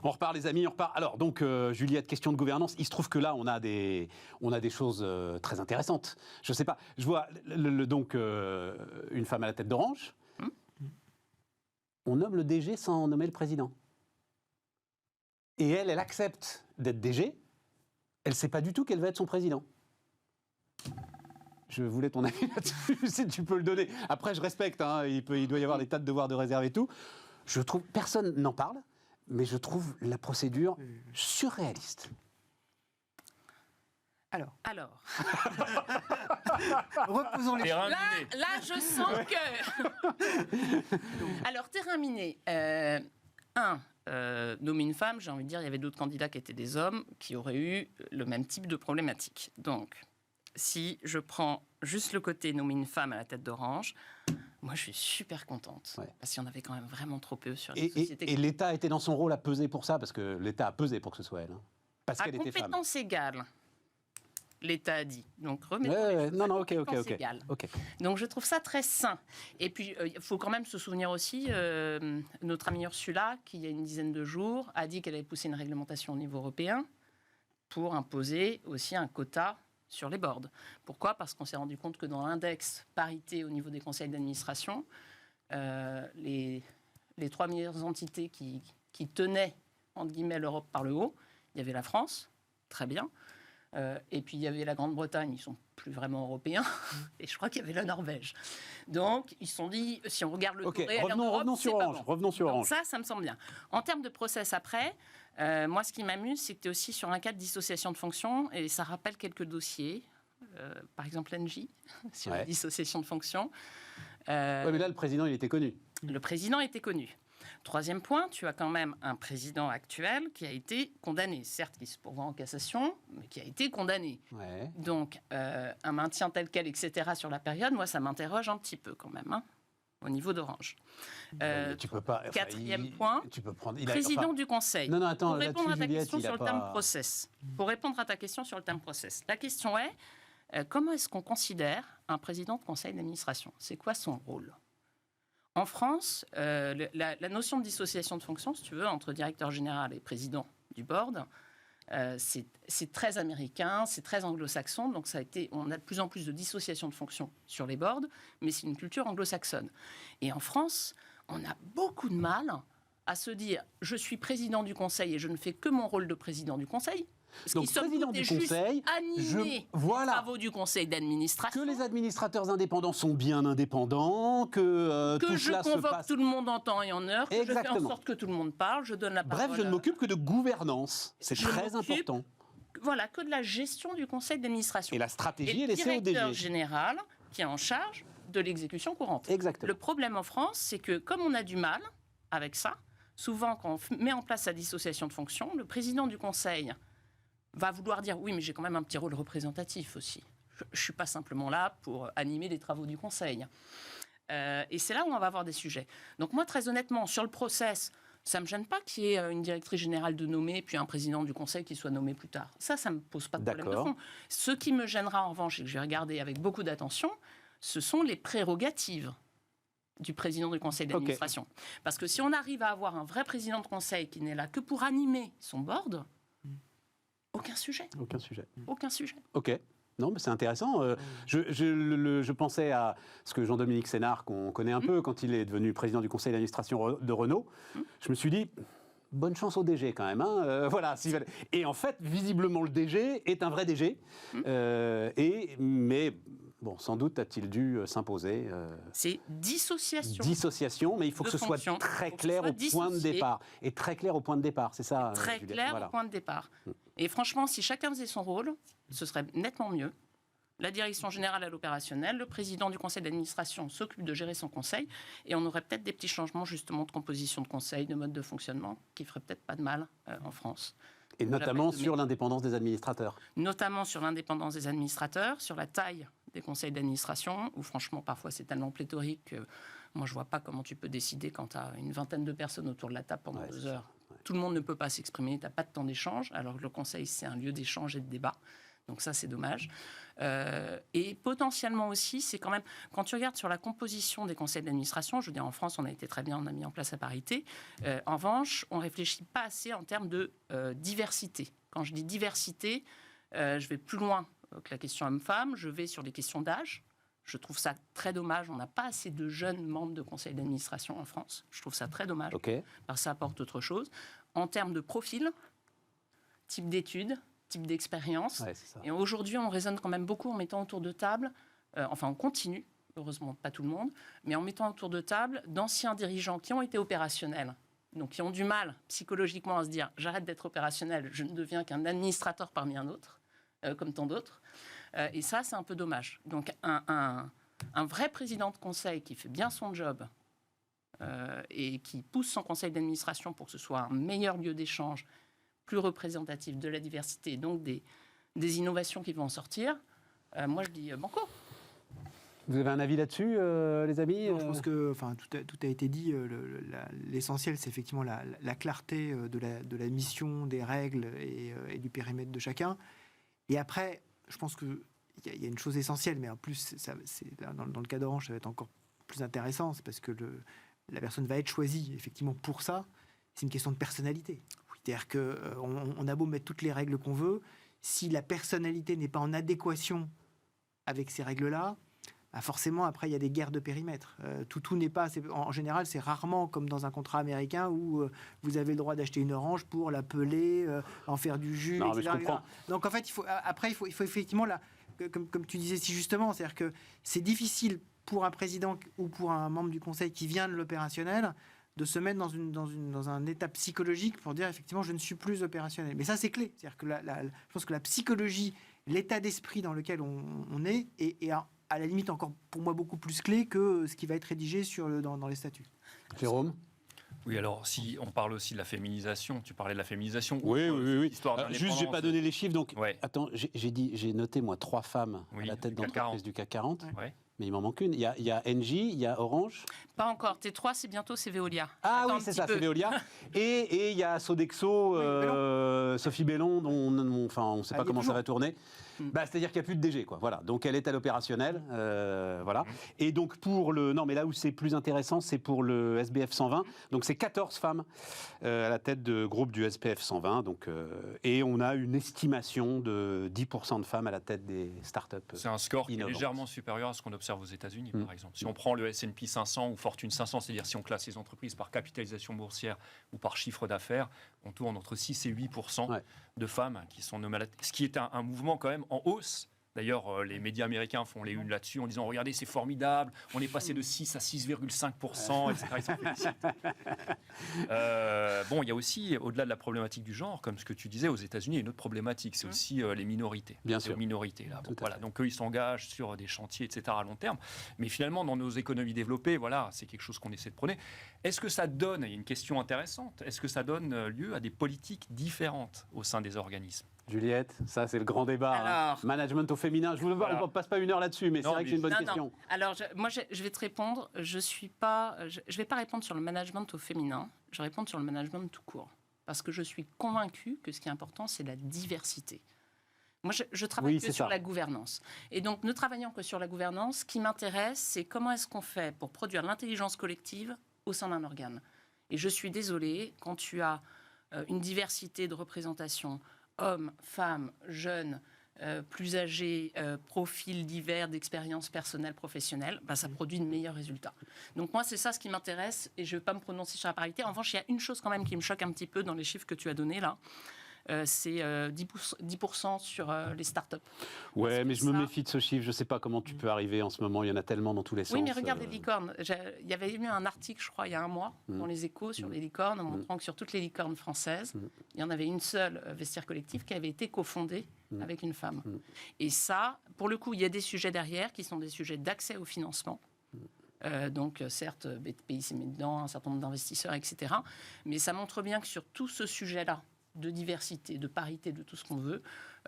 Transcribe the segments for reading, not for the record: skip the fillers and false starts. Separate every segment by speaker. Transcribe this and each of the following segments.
Speaker 1: On repart, les amis, on repart. Alors, donc, Juliette, question de gouvernance. Il se trouve que là, on a des choses très intéressantes. Je sais pas, je vois donc une femme à la tête d'Orange. On nomme le DG sans nommer le président. Et elle accepte d'être DG. Elle ne sait pas du tout quel va être son président. Je voulais ton avis là-dessus, si tu peux le donner. Après, je respecte, hein, il doit y avoir des tas de devoirs de réserve et tout. Je trouve, personne n'en parle, mais je trouve la procédure surréaliste.
Speaker 2: Alors. Reposons les choses.
Speaker 3: Là, je sens que... Alors, terrain miné. Nommer une femme, j'ai envie de dire, il y avait d'autres candidats qui étaient des hommes qui auraient eu le même type de problématique. Donc, si je prends juste le côté nommer une femme à la tête d'Orange, moi, je suis super contente. Ouais. Parce qu'il y en avait quand même vraiment trop peu sur les sociétés.
Speaker 1: Et l'État était dans son rôle à peser pour ça, parce que l'État a pesé pour que ce soit elle. Hein, parce qu'elle était femme.
Speaker 3: À compétence égale, l'État a dit. Donc,
Speaker 1: ok.
Speaker 3: Donc, je trouve ça très sain. Et puis, il faut quand même se souvenir aussi, notre amie Ursula, qui, il y a une dizaine de jours, a dit qu'elle avait poussé une réglementation au niveau européen pour imposer aussi un quota sur les boards. Pourquoi ? Parce qu'on s'est rendu compte que dans l'index parité au niveau des conseils d'administration, les 3 meilleures entités qui tenaient, entre guillemets, l'Europe par le haut, il y avait la France, très bien, et puis il y avait la Grande-Bretagne, ils ne sont plus vraiment européens, et je crois qu'il y avait la Norvège. Donc, ils se sont dit, si on regarde le taux réel en Europe,
Speaker 1: revenons sur Orange.
Speaker 3: Donc ça me semble bien. En termes de process après, moi, ce qui m'amuse, c'est que tu es aussi sur un cas de dissociation de fonction, et ça rappelle quelques dossiers, par exemple l'Engie, sur la dissociation de fonction.
Speaker 1: Oui, mais là, le président, il était connu.
Speaker 3: Le président était connu. Troisième point, tu as quand même un président actuel qui a été condamné. Certes, qui se pourvoit en cassation, mais qui a été condamné. Ouais. Donc, un maintien tel quel, etc., sur la période, moi, ça m'interroge un petit peu quand même, hein, au niveau d'Orange.
Speaker 1: Tu peux pas,
Speaker 3: quatrième point,
Speaker 1: tu peux prendre,
Speaker 3: président du Conseil.
Speaker 1: Non, attends,
Speaker 3: pour répondre à ta
Speaker 1: Juliette,
Speaker 3: question sur le terme process. Pour répondre à ta question sur le terme process. La question est, comment est-ce qu'on considère un président de conseil d'administration ? C'est quoi son rôle ? En France, la notion de dissociation de fonction, si tu veux, entre directeur général et président du board, c'est très américain, c'est très anglo-saxon, donc on a de plus en plus de dissociation de fonction sur les boards, mais c'est une culture anglo-saxonne. Et en France, on a beaucoup de mal à se dire « je suis président du conseil et je ne fais que mon rôle de président du conseil ».
Speaker 1: Donc, président du conseil,
Speaker 3: les travaux du conseil d'administration.
Speaker 1: Que les administrateurs indépendants sont bien indépendants, que tout
Speaker 3: je convoque tout le monde en temps et en heure, que je fais en sorte que tout le monde parle, je donne la parole.
Speaker 1: Bref, je ne m'occupe que de gouvernance. C'est très important.
Speaker 3: Voilà, que de la gestion du conseil d'administration.
Speaker 1: Et la stratégie est laissée au DG.
Speaker 3: Et le directeur général qui est en charge de l'exécution courante.
Speaker 1: Exactement.
Speaker 3: Le problème en France, c'est que comme on a du mal avec ça, souvent quand on met en place sa dissociation de fonction, le président du conseil va vouloir dire « oui, mais j'ai quand même un petit rôle représentatif aussi. Je ne suis pas simplement là pour animer les travaux du Conseil. » Et c'est là où on va avoir des sujets. Donc moi, très honnêtement, sur le process, ça ne me gêne pas qu'il y ait une directrice générale de nommer, puis un président du Conseil qui soit nommé plus tard. Ça ne me pose pas de problème de fond. Ce qui me gênera en revanche, et que je vais regarder avec beaucoup d'attention, ce sont les prérogatives du président du conseil d'administration. Parce que si on arrive à avoir un vrai président de conseil qui n'est là que pour animer son board... Aucun sujet.
Speaker 1: Ok. Non, mais c'est intéressant. Je pensais à ce que Jean-Dominique Sénard, qu'on connaît un peu, quand il est devenu président du conseil d'administration de Renault, je me suis dit, bonne chance au DG quand même. Hein, voilà. Et en fait, visiblement, le DG est un vrai DG. Mais bon, sans doute a-t-il dû s'imposer.
Speaker 3: C'est dissociation.
Speaker 1: Dissociation, mais il faut que ce soit très clair au point de départ. Et très clair au point de départ, c'est ça,
Speaker 3: très
Speaker 1: Juliette,
Speaker 3: clair au point de départ. Et franchement, si chacun faisait son rôle, ce serait nettement mieux. La direction générale à l'opérationnel, le président du conseil d'administration s'occupe de gérer son conseil, et on aurait peut-être des petits changements justement de composition de conseil, de mode de fonctionnement, qui feraient peut-être pas de mal en France.
Speaker 1: Et notamment sur l'indépendance des administrateurs.
Speaker 3: Notamment sur l'indépendance des administrateurs, sur la taille des conseils d'administration, où franchement parfois c'est tellement pléthorique que moi je vois pas comment tu peux décider quand tu as une vingtaine de personnes autour de la table pendant 2 heures. Tout le monde ne peut pas s'exprimer, tu n'as pas de temps d'échange, alors que le conseil c'est un lieu d'échange et de débat. Donc ça, c'est dommage. Et potentiellement aussi, c'est quand même, quand tu regardes sur la composition des conseils d'administration, je veux dire, en France, on a été très bien, on a mis en place la parité. En revanche, on ne réfléchit pas assez en termes de diversité. Quand je dis diversité, je vais plus loin que la question homme-femme, je vais sur des questions d'âge. Je trouve ça très dommage. On n'a pas assez de jeunes membres de conseils d'administration en France. Je trouve ça très dommage, parce que ça apporte autre chose. En termes de profil, type d'études, type d'expérience.
Speaker 1: Ouais,
Speaker 3: et aujourd'hui, on raisonne quand même beaucoup en mettant autour de table, on continue, heureusement pas tout le monde, mais en mettant autour de table d'anciens dirigeants qui ont été opérationnels, donc qui ont du mal psychologiquement à se dire « j'arrête d'être opérationnel, je ne deviens qu'un administrateur parmi un autre », comme tant d'autres. Et ça, c'est un peu dommage. Donc un vrai président de conseil qui fait bien son job et qui pousse son conseil d'administration pour que ce soit un meilleur lieu d'échange, plus représentatif de la diversité, donc des innovations qui vont en sortir, moi je dis banco.
Speaker 1: Vous avez un avis là-dessus, les amis?
Speaker 2: Non, je pense que tout a été dit. L'essentiel, c'est effectivement la clarté de la mission, des règles et du périmètre de chacun. Et après, je pense qu'il y a une chose essentielle, mais en plus, dans le cas d'Orange, ça va être encore plus intéressant, c'est parce que la personne va être choisie effectivement pour ça. C'est une question de personnalité. C'est-à-dire qu'on a beau mettre toutes les règles qu'on veut, si la personnalité n'est pas en adéquation avec ces règles-là, forcément, après, il y a des guerres de périmètre. Tout n'est pas... En général, c'est rarement comme dans un contrat américain où vous avez le droit d'acheter une orange pour la peler, en faire du jus,
Speaker 1: non,
Speaker 2: etc.
Speaker 1: Mais je comprends.
Speaker 2: Donc, en fait, il faut effectivement, comme tu disais si justement, c'est-à-dire que c'est difficile pour un président ou pour un membre du conseil qui vient de l'opérationnel de se mettre dans un état psychologique pour dire effectivement je ne suis plus opérationnel. Mais ça c'est clé, c'est-à-dire que je pense que la psychologie, l'état d'esprit dans lequel on est à la limite encore pour moi beaucoup plus clé que ce qui va être rédigé dans les statuts.
Speaker 1: Jérôme?
Speaker 4: Oui, alors si on parle aussi de la féminisation, tu parlais de la féminisation.
Speaker 1: Oui.
Speaker 4: Juste,
Speaker 1: j'ai pas donné les chiffres, donc
Speaker 4: ouais.
Speaker 1: Attends, j'ai noté moi 3 femmes à la tête d'entreprise du CAC 40.
Speaker 4: Ouais.
Speaker 1: Mais il m'en manque une. Il y a Engie, il y a Orange.
Speaker 3: Pas encore. T3, c'est bientôt, c'est Veolia.
Speaker 1: Ah oui, c'est ça, c'est Veolia. Et il y a Sodexo, Sophie Bellon, dont on ne sait pas comment ça va tourner. C'est-à-dire qu'il n'y a plus de DG, quoi. Voilà. Donc elle est à l'opérationnel, voilà. Et donc mais là où c'est plus intéressant, c'est pour le SBF 120. Donc c'est 14 femmes à la tête de groupe du SBF 120. Donc et on a une estimation de 10% de femmes à la tête des startups.
Speaker 4: C'est un score qui est
Speaker 1: innovantes.
Speaker 4: Légèrement supérieur à ce qu'on observe aux États-Unis, par exemple. Si on prend le S&P 500 ou Fortune 500, c'est-à-dire si on classe les entreprises par capitalisation boursière ou par chiffre d'affaires, on tourne entre 6 et 8% de femmes qui sont nommées à la tête. Ce qui est un mouvement quand même en hausse. D'ailleurs, les médias américains font les unes là-dessus en disant « Regardez, c'est formidable, on est passé de 6 à 6,5%, etc. » Ils s'en félicitent. Il y a aussi, au-delà de la problématique du genre, comme ce que tu disais, aux États-Unis, il y a une autre problématique, c'est aussi les minorités.
Speaker 1: Bien sûr.
Speaker 4: Les minorités, là. Donc eux, ils s'engagent sur des chantiers, etc. à long terme. Mais finalement, dans nos économies développées, c'est quelque chose qu'on essaie de prôner. Est-ce que ça donne, il y a une question intéressante, est-ce que ça donne lieu à des politiques différentes au sein des organismes ?
Speaker 1: Juliette, ça c'est le grand débat.
Speaker 3: Alors,
Speaker 1: Management au féminin. On ne passe pas une heure là-dessus, mais c'est vrai que c'est une bonne question.
Speaker 3: Non. Alors, je vais te répondre. Je ne vais pas répondre sur le management au féminin. Je vais répondre sur le management tout court. Parce que je suis convaincue que ce qui est important, c'est la diversité. Moi, je travaille que sur la gouvernance. Et donc, ne travaillant que sur la gouvernance, ce qui m'intéresse, c'est comment est-ce qu'on fait pour produire l'intelligence collective au sein d'un organe. Et je suis désolée, quand tu as une diversité de représentation, hommes, femmes, jeunes, plus âgés, profils divers d'expériences personnelles, professionnelles, ça produit de meilleurs résultats. Donc moi, c'est ça ce qui m'intéresse et je ne vais pas me prononcer sur la parité. En revanche, il y a une chose quand même qui me choque un petit peu dans les chiffres que tu as donnés là. C'est 10% sur les startups.
Speaker 1: Ouais, mais je me méfie de ce chiffre. Je ne sais pas comment tu peux arriver en ce moment. Il y en a tellement dans tous les sens.
Speaker 3: Oui, mais regarde les licornes. Il y avait eu un article, je crois, il y a un mois, dans les Échos, sur les licornes, en montrant que sur toutes les licornes françaises, il y en avait une seule, Vestiaire Collectif, qui avait été cofondée avec une femme. Et ça, pour le coup, il y a des sujets derrière qui sont des sujets d'accès au financement. Donc, certes, BPI s'est mis dedans, un certain nombre d'investisseurs, etc. Mais ça montre bien que sur tout ce sujet-là, de diversité, de parité, de tout ce qu'on veut.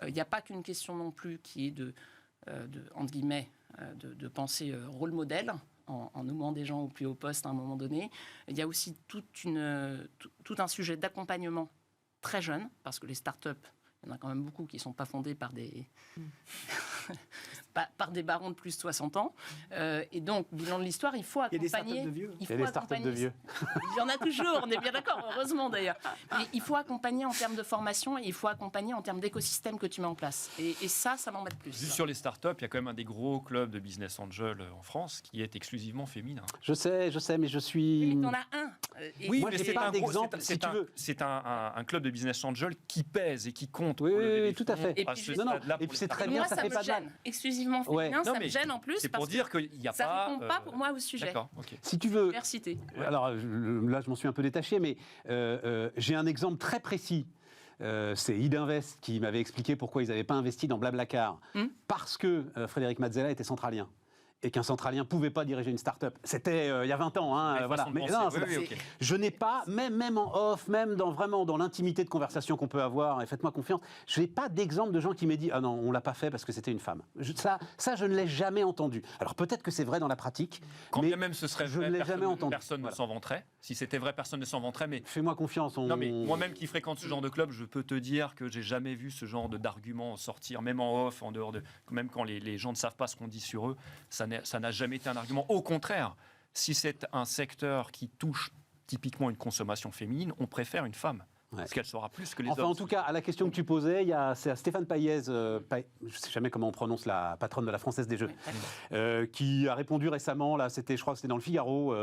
Speaker 3: Il n'y a pas qu'une question non plus qui est entre guillemets, de penser rôle modèle en nommant des gens au plus haut poste à un moment donné. Il y a aussi tout un sujet d'accompagnement très jeune, parce que les startups, Il y en a quand même beaucoup qui ne sont pas fondés par des, par des barons de plus de 60 ans. Et donc, bilan de l'histoire, il faut
Speaker 2: Il y a des
Speaker 3: accompagner...
Speaker 2: startups de vieux.
Speaker 1: Il y a des startups de vieux.
Speaker 3: Il y en a toujours, on est bien d'accord, heureusement d'ailleurs. Mais il faut accompagner en termes de formation et il faut accompagner en termes d'écosystème que tu mets en place. Et ça m'embête plus.
Speaker 4: Juste sur les startups, il y a quand même un des gros clubs de business angel en France qui est exclusivement féminin.
Speaker 1: Je sais, mais je suis...
Speaker 3: Oui, mais t'en as un.
Speaker 4: Oui,
Speaker 1: Moi,
Speaker 4: mais
Speaker 1: j'ai
Speaker 4: c'est
Speaker 1: pas
Speaker 4: un gros-
Speaker 1: d'exemple,
Speaker 4: c'est
Speaker 1: si tu veux.
Speaker 4: c'est un club de business angel qui pèse et qui compte.
Speaker 1: Oui,
Speaker 4: pour
Speaker 1: oui,
Speaker 4: lever
Speaker 1: oui,
Speaker 4: des
Speaker 1: tout à
Speaker 4: fonds
Speaker 1: fait.
Speaker 3: Et
Speaker 4: à
Speaker 3: puis,
Speaker 4: ce
Speaker 3: non, non,
Speaker 4: stade-là
Speaker 1: et
Speaker 4: pour
Speaker 1: puis
Speaker 4: les
Speaker 1: c'est très
Speaker 4: startups.
Speaker 1: bien,
Speaker 3: moi,
Speaker 1: ça
Speaker 3: ça
Speaker 1: fait
Speaker 3: me
Speaker 1: pas de mal.
Speaker 3: gêne. Exclusivement
Speaker 1: Ouais.
Speaker 3: féminin,
Speaker 4: Non,
Speaker 3: ça
Speaker 4: mais
Speaker 3: me gêne en plus
Speaker 4: C'est
Speaker 3: parce
Speaker 4: pour dire qu'il n'y a
Speaker 3: que ça
Speaker 4: pas.
Speaker 3: ne répond pas pour moi au sujet.
Speaker 4: D'accord, ok.
Speaker 1: Si tu veux...
Speaker 3: Diversité.
Speaker 1: Alors là, je m'en suis un peu détaché, mais j'ai un exemple très précis. C'est Idinvest qui m'avait expliqué pourquoi ils n'avaient pas investi dans Blablacar. Parce que Frédéric Mazzella était centralien. Et qu'un centralien ne pouvait pas diriger une start-up. C'était il y a 20 ans. Hein,
Speaker 4: Une
Speaker 1: voilà.
Speaker 4: façon de
Speaker 1: Mais
Speaker 4: penser.
Speaker 1: non,
Speaker 4: Oui, oui, ok.
Speaker 1: je n'ai pas, même en off, même vraiment dans l'intimité de conversation qu'on peut avoir, et faites-moi confiance, je n'ai pas d'exemple de gens qui m'aient dit « Ah non, on ne l'a pas fait parce que c'était une femme ». Ça, je ne l'ai jamais entendu. Alors peut-être que c'est vrai dans la pratique,
Speaker 4: Quand
Speaker 1: mais
Speaker 4: bien même ce serait
Speaker 1: je
Speaker 4: vrai,
Speaker 1: ne l'ai jamais entendu.
Speaker 4: personne ne
Speaker 1: Voilà.
Speaker 4: s'en vanterait. Si c'était vrai, personne ne s'en vanterait. Mais
Speaker 1: Fais-moi confiance.
Speaker 4: non, mais moi-même qui fréquente ce genre de club, je peux te dire que j'ai jamais vu ce genre d'argument sortir, même en off, en dehors de, même quand les gens ne savent pas ce qu'on dit sur eux, ça n'a jamais été un argument. Au contraire, si c'est un secteur qui touche typiquement une consommation féminine, on préfère une femme.
Speaker 1: Ouais.
Speaker 4: Parce qu'elle saura plus que les
Speaker 1: Enfin,
Speaker 4: hommes.
Speaker 1: en tout cas, à la question que tu posais, c'est à Stéphane Payez, je ne sais jamais comment on prononce la patronne de la Française des Jeux, qui a répondu récemment, là, je crois que c'était dans le Figaro,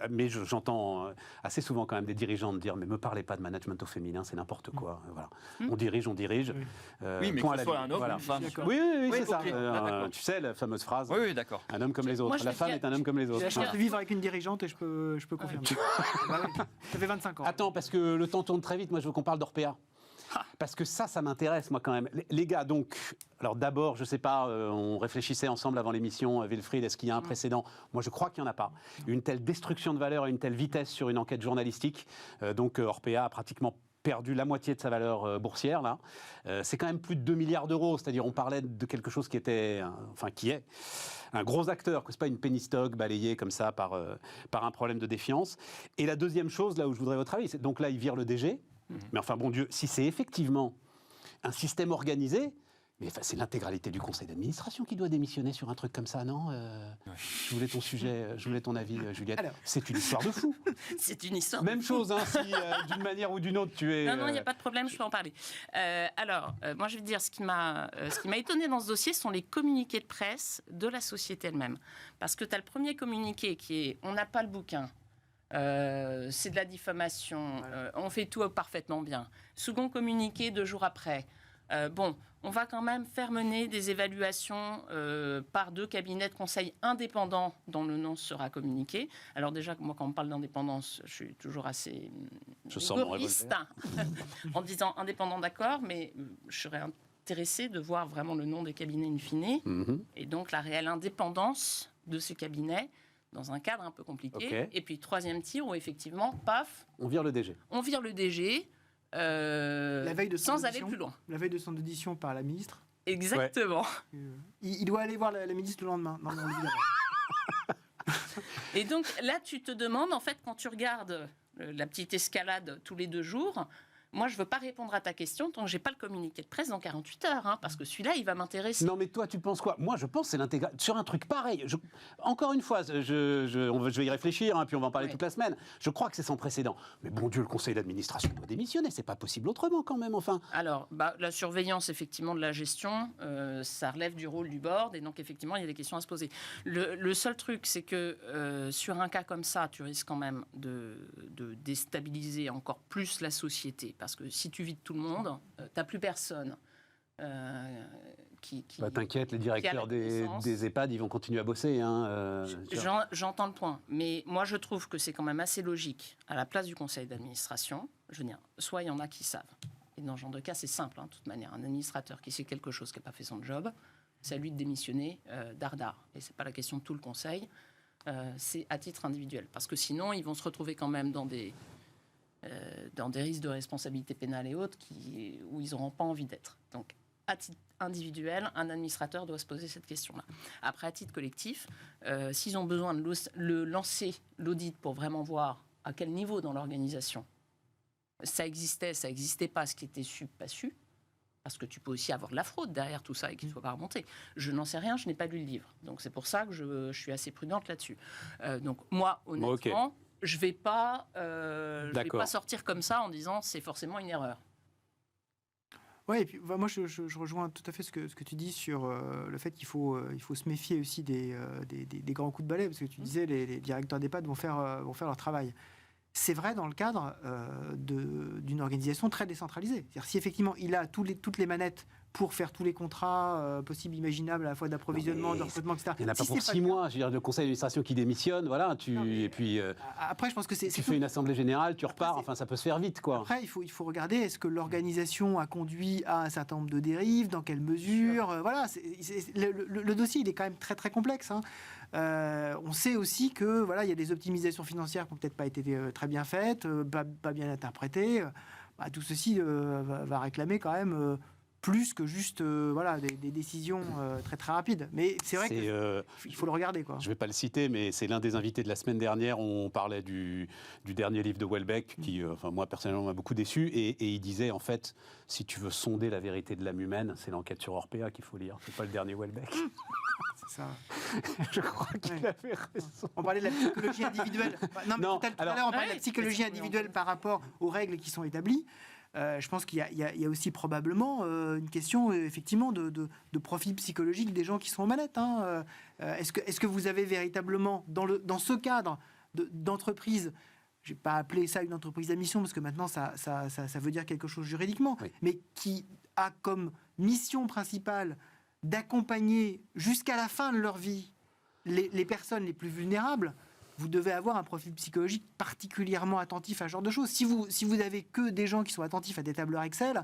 Speaker 1: mais j'entends assez souvent quand même des dirigeantes dire « mais me parlez pas de management au féminin, c'est n'importe quoi ». Voilà. On dirige.
Speaker 4: Oui, mais
Speaker 1: point
Speaker 4: que
Speaker 1: à
Speaker 4: ce
Speaker 1: la
Speaker 4: soit
Speaker 1: ligne.
Speaker 4: un homme
Speaker 1: Voilà.
Speaker 4: ou une femme.
Speaker 1: Oui, c'est
Speaker 4: ok.
Speaker 1: ça.
Speaker 4: D'accord.
Speaker 1: Tu sais, la fameuse phrase
Speaker 4: Oui, d'accord.
Speaker 1: un homme comme les
Speaker 3: Moi,
Speaker 1: autres.
Speaker 3: je
Speaker 1: La
Speaker 3: te
Speaker 1: femme
Speaker 3: dis-
Speaker 1: est un homme comme les
Speaker 2: J'ai
Speaker 1: autres.
Speaker 2: la chance de vivre avec une dirigeante et je peux confirmer. Bah oui, ça fait 25 ans.
Speaker 1: Attends, parce que le temps tourne très vite. Moi, je veux qu'on parle d'Orpea. Parce que ça m'intéresse, moi, quand même. Les gars, donc, alors d'abord, je sais pas, on réfléchissait ensemble avant l'émission, Wilfried, est-ce qu'il y a un précédent ? Moi, je crois qu'il n'y en a pas. Une telle destruction de valeur et une telle vitesse sur une enquête journalistique. Donc, Orpea a pratiquement perdu la moitié de sa valeur boursière, là. C'est quand même plus de 2 milliards d'euros, c'est-à-dire on parlait de quelque chose qui était, qui est un gros acteur, que ce n'est pas une penny stock balayée comme ça par un problème de défiance. Et la deuxième chose, là où je voudrais votre avis, c'est donc là, il vire le DG. Mais enfin, bon Dieu, si c'est effectivement un système organisé, mais c'est l'intégralité du conseil d'administration qui doit démissionner sur un truc comme ça, non Je voulais ton sujet, je voulais ton avis, Juliette.
Speaker 2: Alors.
Speaker 1: C'est une histoire de fou.
Speaker 3: C'est une histoire.
Speaker 1: Même chose, hein, si d'une manière ou d'une autre, tu es...
Speaker 3: Non, il n'y a pas de problème, je peux en parler. Moi, je vais te dire, ce qui m'a étonné dans ce dossier, ce sont les communiqués de presse de la société elle-même. Parce que tu as le premier communiqué qui est « on n'a pas le bouquin ». C'est de la diffamation, on fait tout parfaitement bien. Second communiqué 2 jours après. On va quand même faire mener des évaluations par 2 cabinets de conseil indépendants dont le nom sera communiqué. Alors déjà, moi, quand on me parle d'indépendance, je suis toujours assez rigoriste en disant indépendant, d'accord, mais je serais intéressée de voir vraiment le nom des cabinets in fine et donc la réelle indépendance de ces cabinets dans un cadre un peu compliqué.
Speaker 1: Okay.
Speaker 3: Et puis, troisième tir où effectivement, paf,
Speaker 1: on vire le DG.
Speaker 3: on vire le DG.
Speaker 2: La veille de son
Speaker 3: sans aller
Speaker 2: audition,
Speaker 3: plus loin.
Speaker 2: La veille de son audition par la ministre.
Speaker 3: Exactement.
Speaker 2: Il doit aller voir la ministre le lendemain. Non, on le vire.
Speaker 3: Et donc là, tu te demandes, en fait, quand tu regardes la petite escalade tous les 2 jours, moi, je ne veux pas répondre à ta question tant que je n'ai pas le communiqué de presse dans 48 heures, hein, parce que celui-là, il va m'intéresser.
Speaker 1: Non, mais toi, tu penses quoi ? Moi, je pense que c'est l'intégration. Sur un truc pareil, encore une fois, je vais y réfléchir, hein, puis on va en parler toute la semaine. Je crois que c'est sans précédent. Mais bon Dieu, le conseil d'administration doit démissionner. C'est pas possible autrement, quand même, enfin.
Speaker 3: Alors, la surveillance, effectivement, de la gestion, ça relève du rôle du board, et donc, effectivement, il y a des questions à se poser. Le seul truc, c'est que sur un cas comme ça, tu risques quand même de déstabiliser encore plus la société. Parce que si tu vides tout le monde, tu n'as plus personne qui
Speaker 1: t'inquiète, les directeurs des EHPAD, ils vont continuer à bosser. Hein,
Speaker 3: J'entends le point. Mais moi, je trouve que c'est quand même assez logique, à la place du conseil d'administration, je veux dire, soit il y en a qui savent. Et dans ce genre de cas, c'est simple, de toute manière. Un administrateur qui sait quelque chose qui n'a pas fait son job, c'est à lui de démissionner dardard. Et ce n'est pas la question de tout le conseil, c'est à titre individuel. Parce que sinon, ils vont se retrouver quand même dans des risques de responsabilité pénale et autres où ils n'auront pas envie d'être. Donc, à titre individuel, un administrateur doit se poser cette question-là. Après, à titre collectif, s'ils ont besoin de lancer l'audit pour vraiment voir à quel niveau dans l'organisation ça existait pas, ce qui était su, pas su, parce que tu peux aussi avoir de la fraude derrière tout ça et qu'il ne soit pas remonté. Je n'en sais rien, je n'ai pas lu le livre. Donc c'est pour ça que je suis assez prudente là-dessus. Donc moi, honnêtement, je ne vais pas sortir comme ça en disant c'est forcément une erreur.
Speaker 2: Oui, et puis moi je rejoins tout à fait ce que tu dis sur le fait qu'il faut se méfier aussi des grands coups de balai, parce que tu disais les directeurs d'EHPAD vont faire leur travail. C'est vrai dans le cadre d'une organisation très décentralisée. C'est-à-dire si effectivement il a toutes les manettes pour faire tous les contrats possibles, imaginables, à la fois d'approvisionnement, de recrutement, etc.
Speaker 1: Il n'y en a pas pour 6 mois. Je veux dire, le conseil d'administration qui démissionne, voilà, et puis
Speaker 2: après, je pense que tu
Speaker 1: fais une assemblée générale, tu repars, enfin ça peut se faire vite, quoi.
Speaker 2: Après, il faut regarder, est-ce que l'organisation a conduit à un certain nombre de dérives, dans quelle mesure, voilà. Le dossier, il est quand même très très complexe, hein. On sait aussi que voilà, il y a des optimisations financières qui n'ont peut-être pas été très bien faites, pas bien interprétées. Tout ceci va réclamer quand même plus que juste des décisions très très rapides. Mais c'est vrai qu'il faut le regarder, quoi.
Speaker 1: Je ne vais pas le citer, mais c'est l'un des invités de la semaine dernière. On parlait du dernier livre de Houellebecq, qui, moi, personnellement, m'a beaucoup déçu. Et il disait, en fait, si tu veux sonder la vérité de l'âme humaine, c'est l'enquête sur Orpea qu'il faut lire. C'est pas le dernier Houellebecq.
Speaker 2: C'est ça.
Speaker 1: Je crois qu'il avait raison.
Speaker 2: On parlait de la psychologie individuelle. Tout à l'heure, on parlait de la psychologie individuelle par rapport aux règles qui sont établies. Je pense qu'il y a aussi probablement une question effectivement de profil psychologique des gens qui sont aux manettes, hein. Est-ce que vous avez véritablement dans ce cadre d'entreprise, je vais pas appeler ça une entreprise à mission parce que maintenant ça veut dire quelque chose juridiquement, oui, mais qui a comme mission principale d'accompagner jusqu'à la fin de leur vie les personnes les plus vulnérables, vous devez avoir un profil psychologique particulièrement attentif à ce genre de choses. Si vous n'avez que des gens qui sont attentifs à des tableurs Excel,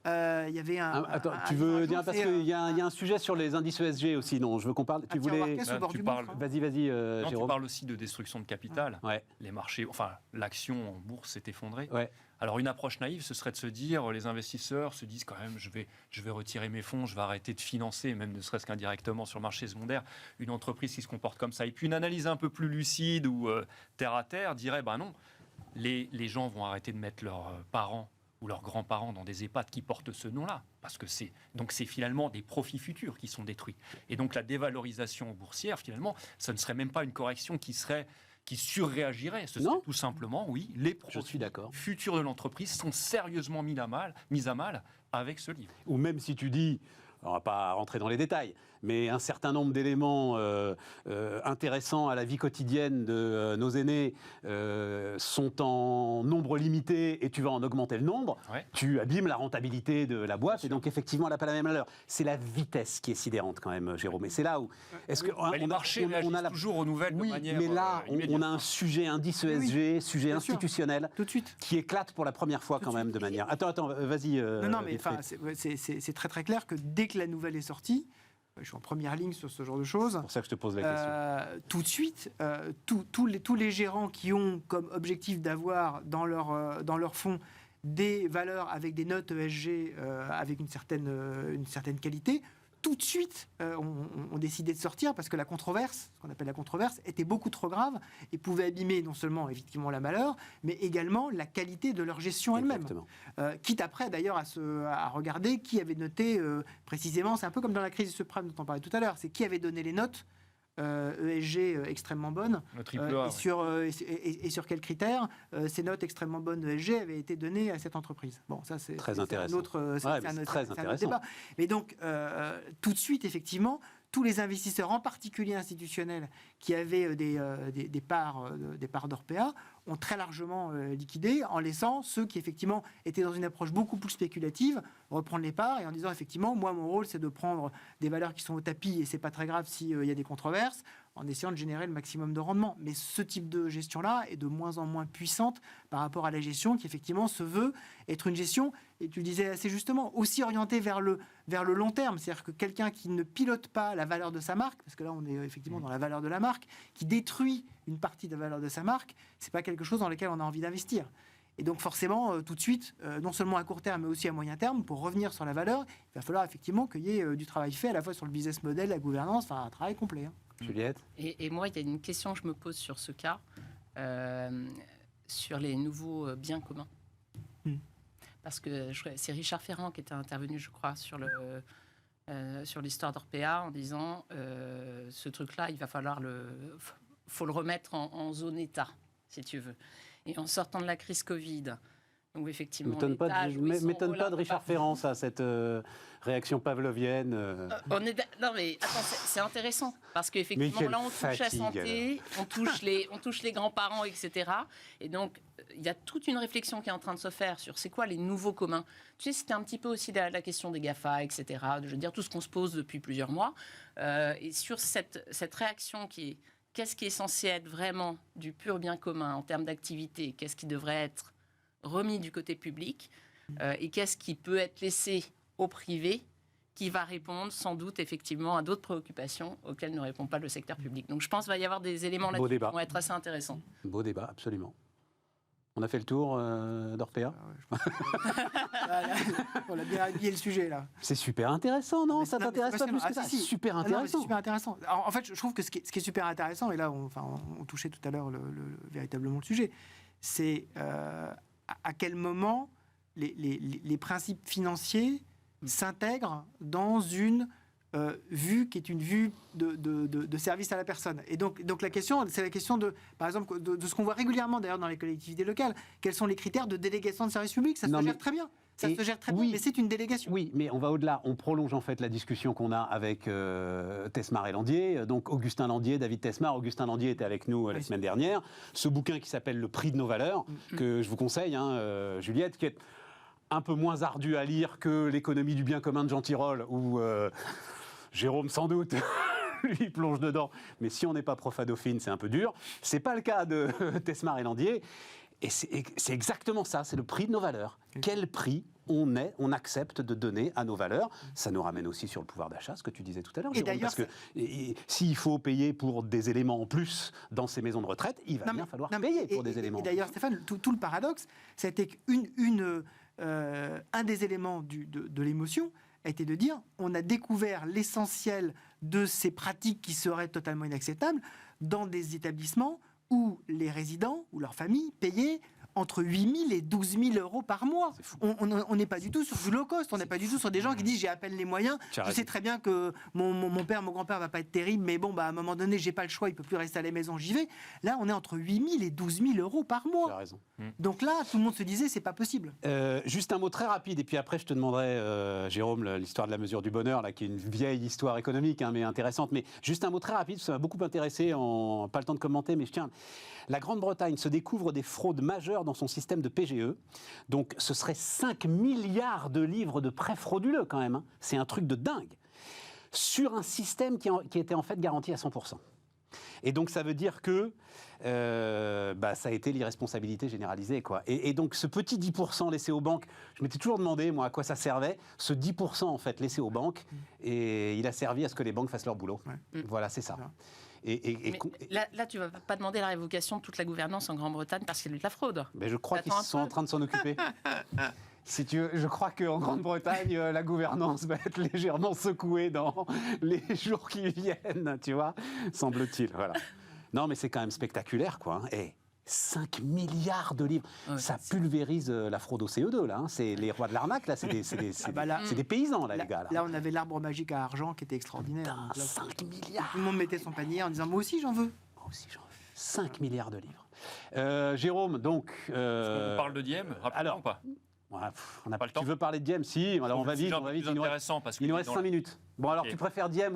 Speaker 2: il y avait
Speaker 1: Attends, tu veux dire, parce qu'il y a un sujet sur les indices ESG aussi, non, je veux qu'on parle. Tu voulais. Vas-y, Jérôme.
Speaker 4: Tu parles aussi de destruction de capital. Ouais. Les marchés, l'action en bourse s'est effondrée. Ouais. Alors une approche naïve, ce serait de se dire, les investisseurs se disent quand même, je vais retirer mes fonds, je vais arrêter de financer, même ne serait-ce qu'indirectement sur le marché secondaire, une entreprise qui se comporte comme ça. Et puis une analyse un peu plus lucide ou terre à terre dirait, non, les gens vont arrêter de mettre leurs parents ou leurs grands-parents dans des EHPAD qui portent ce nom-là, parce que c'est finalement des profits futurs qui sont détruits. Et donc la dévalorisation boursière, finalement, ce ne serait même pas une correction qui surréagirait. Ce serait tout simplement, oui, les profits futurs de l'entreprise sont sérieusement mis à mal avec ce livre.
Speaker 1: Ou même si tu dis, on ne va pas rentrer dans les détails, mais un certain nombre d'éléments intéressants à la vie quotidienne de nos aînés sont en nombre limité et tu vas en augmenter le nombre, tu abîmes la rentabilité de la boîte et donc effectivement elle n'a pas la même valeur. C'est la vitesse qui est sidérante quand même, Jérôme. Et c'est là où...
Speaker 4: les marchés réagissent toujours aux nouvelles de manière
Speaker 1: mais là, on a un sujet indice ESG, sujet institutionnel,
Speaker 2: tout de suite,
Speaker 1: qui éclate pour la première fois quand même de manière... Attends, vas-y.
Speaker 2: Non, mais c'est très très clair que dès que la nouvelle est sortie, je suis en première ligne sur ce genre de choses.
Speaker 1: C'est pour ça que je te pose la question.
Speaker 2: Tout de suite, tous les gérants qui ont comme objectif d'avoir dans leur fonds des valeurs avec des notes ESG avec une certaine qualité, tout de suite ont décidé de sortir parce que la controverse, ce qu'on appelle la controverse, était beaucoup trop grave et pouvait abîmer non seulement effectivement la valeur, mais également la qualité de leur gestion elle-même. Quitte après d'ailleurs à regarder qui avait noté précisément, c'est un peu comme dans la crise du subprime dont on parlait tout à l'heure, c'est qui avait donné les notes ESG extrêmement bonnes et sur quels critères ces notes extrêmement bonnes ESG avaient été données à cette entreprise. Bon, ça c'est
Speaker 1: très intéressant.
Speaker 2: C'est un autre débat. Mais donc tout de suite effectivement tous les investisseurs, en particulier institutionnels, qui avaient des parts d'Orpea, ont très largement liquidé, en laissant ceux qui, effectivement, étaient dans une approche beaucoup plus spéculative, reprendre les parts, et en disant, effectivement, moi, mon rôle, c'est de prendre des valeurs qui sont au tapis, et c'est pas très grave s'il y a des controverses, en essayant de générer le maximum de rendement. Mais ce type de gestion-là est de moins en moins puissante par rapport à la gestion qui, effectivement, se veut être une gestion, et tu le disais assez justement, aussi orientée vers le long terme. C'est-à-dire que quelqu'un qui ne pilote pas la valeur de sa marque, parce que là, on est effectivement dans la valeur de la marque, qui détruit une partie de la valeur de sa marque, c'est pas quelque chose dans lequel on a envie d'investir. Et donc forcément, tout de suite, non seulement à court terme, mais aussi à moyen terme, pour revenir sur la valeur, il va falloir effectivement qu'il y ait du travail fait, à la fois sur le business model, la gouvernance, enfin un travail complet.
Speaker 1: Juliette ?
Speaker 3: Et moi, il y a une question que je me pose sur ce cas, sur les nouveaux biens communs. parce que c'est Richard Ferrand qui était intervenu, je crois, sur l'histoire d'Orpea en disant ce truc-là, il va falloir faut le remettre en zone État, si tu veux. Et en sortant de la crise Covid, où effectivement...
Speaker 1: M'étonne pas de Richard Ferrand, ça, cette réaction pavlovienne.
Speaker 3: Non mais attends, c'est intéressant, parce qu'effectivement là on touche la santé, on touche les grands-parents, etc. Et donc il y a toute une réflexion qui est en train de se faire sur c'est quoi les nouveaux communs. Tu sais, c'était un petit peu aussi la question des GAFA, etc. Je veux dire, tout ce qu'on se pose depuis plusieurs mois. Et sur cette réaction qui est qu'est-ce qui est censé être vraiment du pur bien commun en termes d'activité, qu'est-ce qui devrait être remis du côté public, et qu'est-ce qui peut être laissé au privé, qui va répondre sans doute effectivement à d'autres préoccupations auxquelles ne répond pas le secteur public. Donc je pense qu'il va y avoir des éléments là-dessus qui vont être assez intéressants.
Speaker 1: Beau débat, absolument. On a fait le tour d'Orpea.
Speaker 2: On a bien habillé le sujet, là.
Speaker 1: C'est super intéressant, non? Ça t'intéresse pas plus que ça? C'est super intéressant.
Speaker 2: C'est super intéressant. Alors, en fait, je trouve que ce qui est super intéressant, et là, on touchait tout à l'heure véritablement le sujet, c'est à quel moment les principes financiers s'intègrent dans une vue qui est une vue de service à la personne. Et donc la question, c'est la question par exemple, de ce qu'on voit régulièrement d'ailleurs dans les collectivités locales. Quels sont les critères de délégation de service public? Ça se gère très bien. Ça se gère très bien, mais c'est une délégation.
Speaker 1: Oui, mais on va au-delà. On prolonge en fait la discussion qu'on a avec Tesmar et Landier. Donc Augustin Landier, David Tesmar. Augustin Landier était avec nous la semaine dernière. Ce bouquin qui s'appelle Le prix de nos valeurs, que je vous conseille, Juliette, qui est un peu moins ardu à lire que L'économie du bien commun de Jean Tirole, où Jérôme sans doute lui plonge dedans. Mais si on n'est pas prof à Dauphine, c'est un peu dur. C'est pas le cas de Tesmar et Landier. Et c'est exactement ça, c'est le prix de nos valeurs. Quel prix on accepte de donner à nos valeurs? Ça nous ramène aussi sur le pouvoir d'achat, ce que tu disais tout à l'heure, Jérôme, parce que s'il faut payer pour des éléments en plus dans ces maisons de retraite, il va bien falloir payer pour des éléments.
Speaker 2: Et d'ailleurs, Stéphane, tout le paradoxe, c'était qu'un des éléments de l'émotion a été de dire on a découvert l'essentiel de ces pratiques qui seraient totalement inacceptables dans des établissements où les résidents ou leurs familles payaient entre 8 000 et 12 000 euros par mois. On n'est pas du tout sur du low cost, on n'est pas du tout sur des gens qui disent j'ai à peine les moyens, je sais très bien que mon père, mon grand-père va pas être terrible, mais bon, à un moment donné, j'ai pas le choix, il peut plus rester à la maison, j'y vais. Là, on est entre 8 000 et 12 000 euros par mois.
Speaker 1: Tu as raison.
Speaker 2: Donc là, tout le monde se disait c'est pas possible.
Speaker 1: Juste un mot très rapide, et puis après je te demanderai, Jérôme, l'histoire de la mesure du bonheur, là, qui est une vieille histoire économique, mais intéressante. Mais juste un mot très rapide, ça m'a beaucoup intéressé, pas le temps de commenter, mais je tiens... La Grande-Bretagne se découvre des fraudes majeures dans son système de PGE. Donc ce serait 5 milliards de livres de prêts frauduleux quand même. C'est un truc de dingue. Sur un système qui était en fait garanti à 100%. Et donc ça veut dire que ça a été l'irresponsabilité généralisée, quoi. Et donc ce petit 10% laissé aux banques, je m'étais toujours demandé, moi, à quoi ça servait. Ce 10% en fait laissé aux banques, et il a servi à ce que les banques fassent leur boulot. Voilà, c'est ça.
Speaker 3: Là, tu ne vas pas demander la révocation de toute la gouvernance en Grande-Bretagne parce qu'il y a eu de la fraude.
Speaker 1: Mais je crois qu'ils sont en train de s'en occuper. Si tu veux, je crois qu'en Grande-Bretagne, la gouvernance va être légèrement secouée dans les jours qui viennent, tu vois, semble-t-il. Voilà. Non, mais c'est quand même spectaculaire, quoi. Et 5 milliards de livres, ça pulvérise la fraude au CO2, là. C'est les rois de l'arnaque, là. C'est des paysans, là, les gars.
Speaker 2: Là, on avait l'arbre magique à argent qui était extraordinaire.
Speaker 1: Putain, 5 milliards.
Speaker 2: Tout le monde mettait son panier en disant moi aussi j'en veux.
Speaker 1: Moi aussi j'en veux. 5 milliards de livres. Jérôme, donc...
Speaker 4: On parle de Diem, rapidement ou pas?
Speaker 1: On n'a pas le temps. Tu veux parler de Diem? Si, alors on va vite. Il nous reste 5 minutes. Bon, alors tu préfères Diem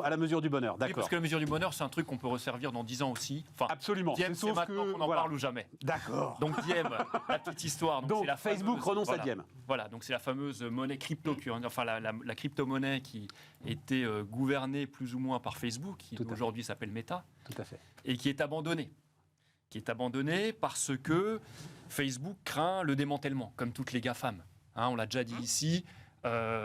Speaker 1: à la mesure du bonheur, d'accord.
Speaker 4: Oui, parce que la mesure du bonheur, c'est un truc qu'on peut resservir dans 10 ans aussi. Enfin,
Speaker 1: absolument.
Speaker 4: Diem, c'est maintenant qu'on en parle ou jamais.
Speaker 1: D'accord.
Speaker 4: Donc Diem, la petite histoire.
Speaker 1: Donc Facebook renonce à Diem.
Speaker 4: Voilà, donc c'est la fameuse monnaie crypto, enfin la crypto-monnaie qui était gouvernée plus ou moins par Facebook, qui aujourd'hui s'appelle Meta.
Speaker 1: Tout à fait.
Speaker 4: Et qui est abandonnée. Qui est abandonnée parce que Facebook craint le démantèlement, comme toutes les GAFAM. On l'a déjà dit ici.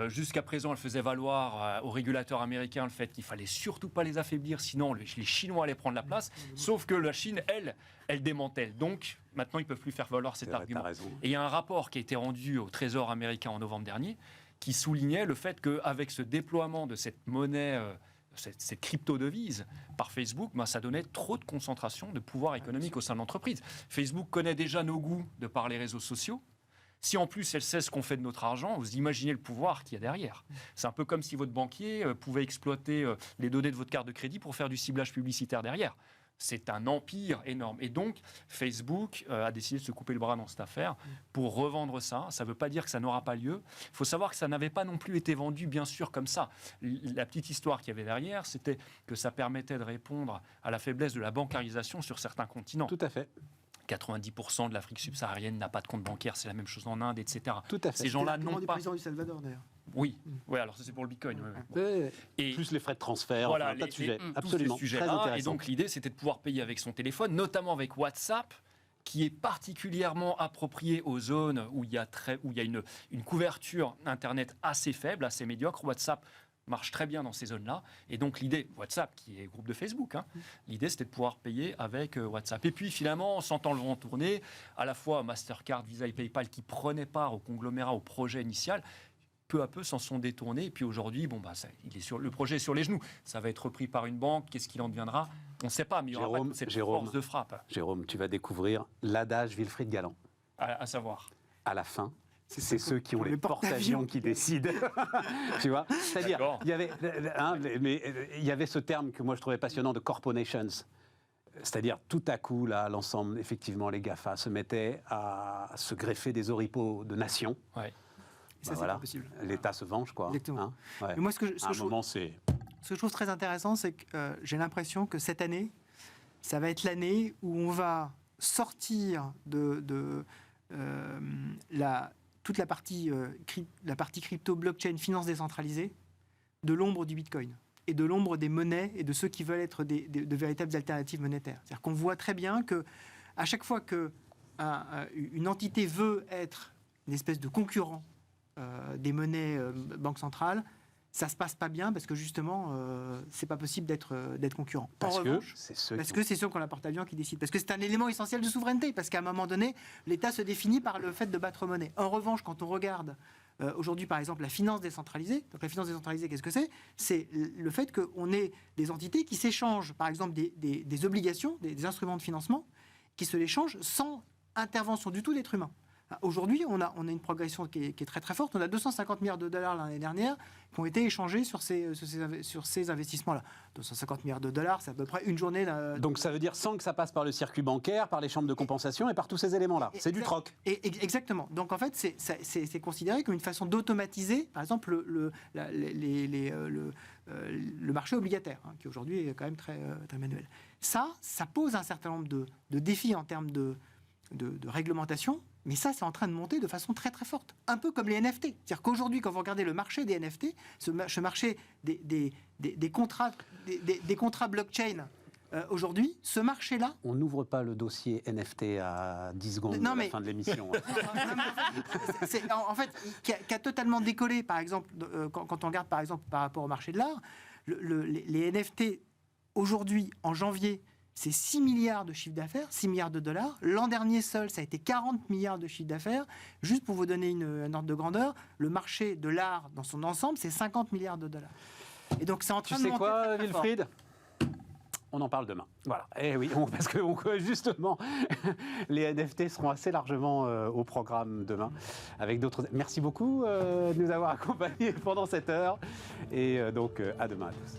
Speaker 4: Jusqu'à présent, elle faisait valoir aux régulateurs américains le fait qu'il fallait surtout pas les affaiblir, sinon les Chinois allaient prendre la place. Sauf que la Chine, elle démantèle. Donc, maintenant, ils peuvent plus faire valoir cet argument. Et il y a un rapport qui a été rendu au Trésor américain en novembre dernier qui soulignait le fait qu'avec ce déploiement de cette monnaie, cette crypto-devise par Facebook, ça donnait trop de concentration de pouvoir économique au sein de l'entreprise. Facebook connaît déjà nos goûts de par les réseaux sociaux. Si en plus elle sait ce qu'on fait de notre argent, vous imaginez le pouvoir qu'il y a derrière. C'est un peu comme si votre banquier pouvait exploiter les données de votre carte de crédit pour faire du ciblage publicitaire derrière. C'est un empire énorme. Et donc, Facebook a décidé de se couper le bras dans cette affaire pour revendre ça. Ça ne veut pas dire que ça n'aura pas lieu. Il faut savoir que ça n'avait pas non plus été vendu, bien sûr, comme ça. La petite histoire qu'il y avait derrière, c'était que ça permettait de répondre à la faiblesse de la bancarisation sur certains continents.
Speaker 1: Tout à fait.
Speaker 4: 90% de l'Afrique subsaharienne n'a pas de compte bancaire, c'est la même chose en Inde, etc.
Speaker 1: Tout à fait.
Speaker 4: Ces gens-là n'ont
Speaker 2: du
Speaker 4: pas...
Speaker 2: président du Salvador, d'ailleurs.
Speaker 4: Oui, ouais, alors ça c'est pour le Bitcoin. Ouais.
Speaker 1: Et plus les frais de transfert,
Speaker 4: voilà,
Speaker 1: enfin, un tas de sujets.
Speaker 4: tous
Speaker 1: Absolument,
Speaker 4: ces
Speaker 1: très
Speaker 4: sujets-là.
Speaker 1: intéressant.
Speaker 4: Et donc l'idée, c'était de pouvoir payer avec son téléphone, notamment avec WhatsApp, qui est particulièrement approprié aux zones où il y a une couverture Internet assez faible, assez médiocre. WhatsApp marche très bien dans ces zones-là. Et donc l'idée, WhatsApp, qui est groupe de Facebook, l'idée c'était de pouvoir payer avec WhatsApp. Et puis finalement, en sentant le vent tourner, à la fois Mastercard, Visa et PayPal qui prenaient part au conglomérat, au projet initial, peu à peu s'en sont détournés. Et puis aujourd'hui, le projet est sur les genoux. Ça va être repris par une banque. Qu'est-ce qu'il en deviendra? On ne sait pas, mais il y aura pas cette force de frappe.
Speaker 1: Jérôme, tu vas découvrir l'adage Wilfried Galland.
Speaker 4: À savoir.
Speaker 1: À la fin, c'est ceux qui ont les porte-avions qui décident. Tu vois? C'est-à-dire, il y avait ce terme que moi je trouvais passionnant de corporations. C'est-à-dire, tout à coup, là, l'ensemble, effectivement, les GAFA se mettaient à se greffer des oripeaux de nations.
Speaker 4: Ouais.
Speaker 2: Ça, c'est pas possible.
Speaker 1: L'État se venge, quoi.
Speaker 2: Exactement.
Speaker 1: Ouais.
Speaker 2: Mais moi, ce que je trouve très intéressant, c'est que j'ai l'impression que cette année, ça va être l'année où on va sortir toute la partie crypto, blockchain, finance décentralisée, de l'ombre du Bitcoin et de l'ombre des monnaies et de ceux qui veulent être de véritables alternatives monétaires. C'est-à-dire qu'on voit très bien que à chaque fois qu'une entité veut être une espèce de concurrent des monnaies banque centrale, ça se passe pas bien parce que justement, c'est pas possible d'être concurrent.
Speaker 1: Parce
Speaker 2: que c'est ceux qui ont la porte-avions qui décident. Parce que c'est un élément essentiel de souveraineté. Parce qu'à un moment donné, l'État se définit par le fait de battre monnaie. En revanche, quand on regarde aujourd'hui, par exemple, la finance décentralisée. Donc la finance décentralisée, qu'est-ce que c'est? C'est le fait qu'on ait des entités qui s'échangent, par exemple, des obligations, des instruments de financement, qui se l'échangent sans intervention du tout d'être humain. Aujourd'hui, on a une progression qui est très très forte. On a 250 milliards de dollars l'année dernière qui ont été échangés sur ces investissements-là. 250 milliards de dollars, c'est à peu près une journée.
Speaker 1: Donc ça veut dire sans que ça passe par le circuit bancaire, par les chambres de compensation et par tous ces éléments-là. C'est du troc.
Speaker 2: Exactement. Donc en fait, c'est considéré comme une façon d'automatiser, par exemple, le marché obligataire, qui aujourd'hui est quand même très, très manuel. Ça pose un certain nombre de défis en termes de réglementation. Mais ça, c'est en train de monter de façon très très forte. Un peu comme les NFT. C'est-à-dire qu'aujourd'hui, quand vous regardez le marché des NFT, ce marché des contrats blockchain, aujourd'hui, ce marché-là...
Speaker 1: On n'ouvre pas le dossier NFT à 10 secondes à la fin de l'émission.
Speaker 2: En fait, qui a totalement décollé, par exemple, quand on regarde par exemple par rapport au marché de l'art, les NFT, aujourd'hui, en janvier, c'est 6 milliards de chiffre d'affaires, 6 milliards de dollars. L'an dernier seul, ça a été 40 milliards de chiffre d'affaires. Juste pour vous donner un ordre de grandeur, le marché de l'art dans son ensemble, c'est 50 milliards de dollars. Et donc c'est en train de monter.
Speaker 1: Tu sais quoi,
Speaker 2: très, très
Speaker 1: Wilfried ? On en parle demain. Voilà. Eh oui, parce que justement, les NFT seront assez largement au programme demain. Avec d'autres. Merci beaucoup de nous avoir accompagnés pendant cette heure. Et donc, à demain à tous.